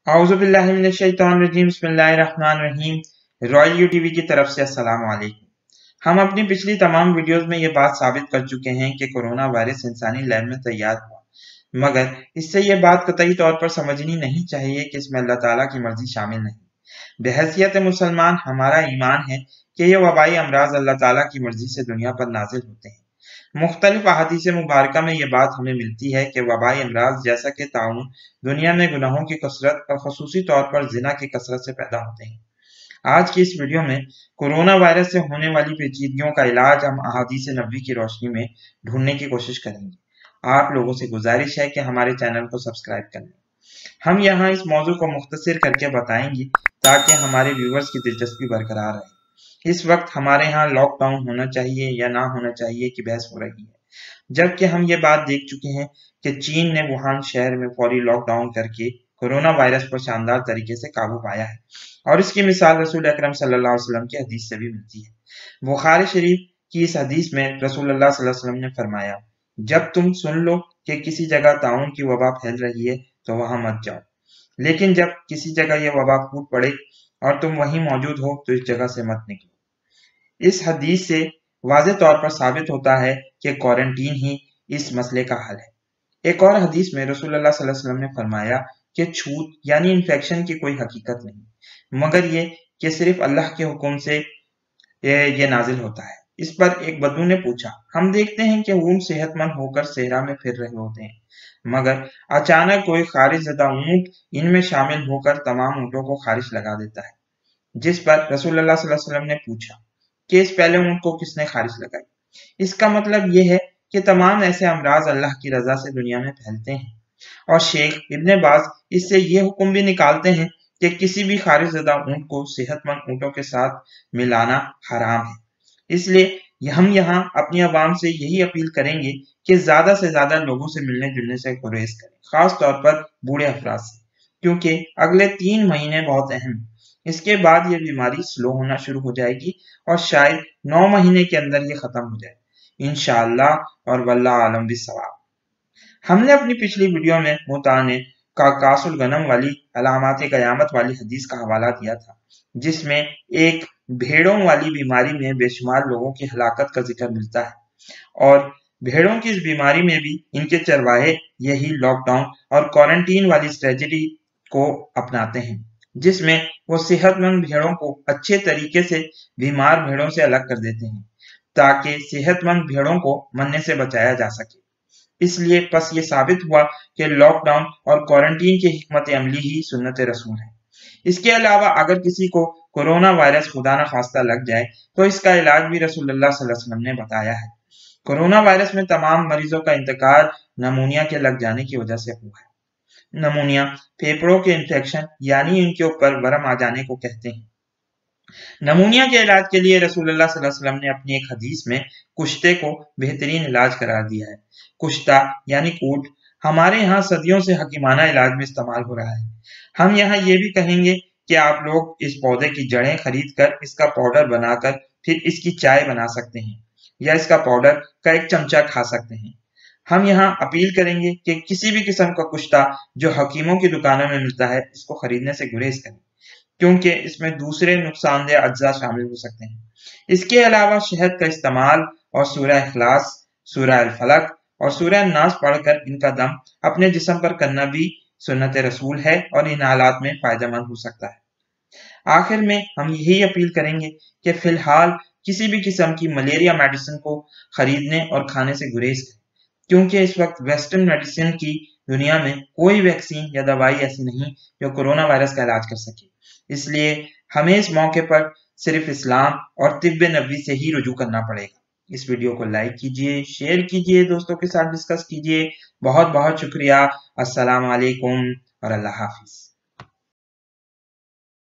औज़ुबिल्लाहि मिनश्शैतानिर्रजीम बिस्मिल्लाहिर्रहमानिर्रहीम। Royal you TV की तरफ से अस्सलाम वालेकुम। हम अपनी पिछली तमाम वीडियोस में ये बात साबित कर चुके हैं कि कोरोना वायरस इंसानी लैब में तैयार हुआ, मगर इससे ये बात कतई तौर पर समझनी नहीं चाहिए कि इसमें अल्लाह ताला की मर्जी शामिल नहीं। बहैसियत मुसलमान हमारा ईमान है कि ये वबाई अमराज अल्लाह ताला की मर्जी से दुनिया पर नाजिल होते हैं। मुख्तलिफ अहादीस मुबारका में ये बात हमें मिलती है कि वबाई अमराज जैसा कि ताउन दुनिया में गुनाहों की कसरत और खसूसी तौर पर जिना की कसरत से पैदा होते हैं। आज की इस वीडियो में कोरोना वायरस से होने वाली पेचीदगियों का इलाज हम अहादीस नबवी की रोशनी में ढूंढने की कोशिश करेंगे। आप लोगों से गुजारिश है कि हमारे चैनल को सब्सक्राइब कर लें। हम यहाँ इस मौजू को मुख्तसर करके बताएंगे ताकि हमारे व्यूवर्स की दिलचस्पी बरकरार रहे। इस वक्त हमारे यहाँ लॉकडाउन होना चाहिए या ना होना चाहिए की बहस हो रही है, जबकि हम ये बात देख चुके हैं कि चीन ने वुहान शहर में फौरी लॉकडाउन करके कोरोना वायरस पर शानदार तरीके से काबू पाया है, और इसकी मिसाल रसूल अकरम सल्लल्लाहु अलैहि वसल्लम की हदीस से भी मिलती है। बुखारी शरीफ की इस हदीस में रसूल अल्लाह सल्लल्लाहु अलैहि वसल्लम ने फरमाया, जब तुम सुन लो कि किसी जगह ताउन की वबा फैल रही है तो वहां मत जाओ, लेकिन जब किसी जगह यह वबा फूट पड़े और तुम वहीं मौजूद हो तो इस जगह से मत निकलो। इस हदीस से वाज़ेह तौर पर साबित होता है कि क्वारंटीन ही इस मसले का हल है। एक और हदीस में रसूलुल्लाह सल्लल्लाहु अलैहि वसल्लम ने फरमाया कि छूत यानी इन्फेक्शन की कोई हकीकत नहीं, मगर ये कि सिर्फ अल्लाह के हुक्म से ये नाजिल होता है। इस पर एक बद्दू ने पूछा, हम देखते हैं कि ऊंट सेहतमंद होकर सेहरा में फिर रहे होते हैं, मगर अचानक कोई खारिजदा ऊंट इनमें शामिल होकर तमाम ऊंटों को खारिज लगा देता है। जिस पर रसूलुल्लाह सल्लल्लाहु अलैहि वसल्लम ने पूछा कि इस पहले ऊंट को किसने खारिज लगाई। इसका मतलब यह है कि तमाम ऐसे अमराज अल्लाह की रजा से दुनिया में फैलते हैं, और शेख इब्ने बाज इससे ये हुक्म भी निकालते हैं कि किसी भी खारिजदा ऊंट को सेहतमंद ऊंटों के साथ मिलाना हराम है। इसलिए हम यहाँ अपनी आवाम से यही अपील करेंगे कि ज्यादा से ज्यादा लोगों से मिलने जुलने से गुरेज करें, खास तौर पर बूढ़े अफराद से, क्योंकि अगले 3 महीने बहुत अहम है। इसके बाद ये बीमारी स्लो होना शुरू हो जाएगी और शायद 9 महीने के अंदर ये खत्म हो जाए इंशाअल्लाह, और वल्लाह आलम बिस्सवाब। हमने अपनी पिछली वीडियो में मुताने का कासुल गनम वाली अलामात क़यामत वाली हदीस का हवाला दिया था, जिसमें एक भेड़ों वाली बीमारी में बेशुमार लोगों की हलाकत का जिक्र मिलता है, और भेड़ों की इस बीमारी में भी इनके चरवाहे यही लॉकडाउन और क्वारंटीन वाली स्ट्रेटजी को अपनाते हैं, जिसमें वो सेहतमंद भेड़ों को अच्छे तरीके से बीमार भेड़ों से अलग कर देते हैं ताकि सेहतमंद भेड़ों को मरने से बचाया जा सके। इसलिए बस ये साबित हुआ कि लॉकडाउन और क्वारंटीन की हिकमत अमली ही सुन्नत रसूल है। इसके अलावा अगर किसी को कोरोना वायरस खुदा न खास्ता लग जाए तो इसका इलाज भी रसूलुल्लाह सल्लल्लाहु अलैहि वसल्लम ने बताया है। कोरोना वायरस में तमाम मरीजों का इंतकाल नमूनिया के लग जाने की वजह से हुआ है। नमूनिया फेफड़ों के इन्फेक्शन यानी इनके ऊपर वर्म आ जाने को कहते हैं। नमूनिया के इलाज के लिए रसूलुल्लाह सल्लल्लाहु अलैहि वसल्लम ने अपनी एक हदीस में कुश्ते को बेहतरीन इलाज करार दिया है। कुश्ता यानी कूट हमारे यहाँ सदियों से हकीमाना इलाज में इस्तेमाल हो रहा है। हम यहाँ ये भी कहेंगे कि आप लोग इस पौधे की जड़ें खरीद कर इसका पाउडर बनाकर फिर इसकी चाय बना सकते हैं, या इसका पाउडर का एक चमचा खा सकते हैं। हम यहाँ अपील करेंगे कि किसी भी किस्म का कुश्ता जो हकीमों की दुकानों में मिलता है इसको खरीदने से गुरेज करें, क्योंकि इसमें दूसरे नुकसानदेह अज्जा शामिल हो सकते हैं। इसके अलावा शहद का इस्तेमाल और सूरह इखलास, सूरह अल फलक और सूरह नास पढ़कर इनका दम अपने जिस्म पर करना भी सुन्नत रसूल है और इन हालात में फायदेमंद हो सकता है। आखिर में हम यही अपील करेंगे कि फिलहाल किसी भी किस्म की मलेरिया मेडिसिन को खरीदने और खाने से गुरेज करें, क्योंकि इस वक्त वेस्टर्न मेडिसिन की दुनिया में कोई वैक्सीन या दवाई ऐसी नहीं जो कोरोना वायरस का इलाज कर सके। इसलिए हमें इस मौके पर सिर्फ इस्लाम और तिब्बे नबवी से ही रुजू करना पड़ेगा। इस वीडियो को लाइक कीजिए, शेयर कीजिए, दोस्तों के साथ डिस्कस कीजिए। बहुत बहुत शुक्रिया। अस्सलाम वालेकुम और अल्लाह हाफिज।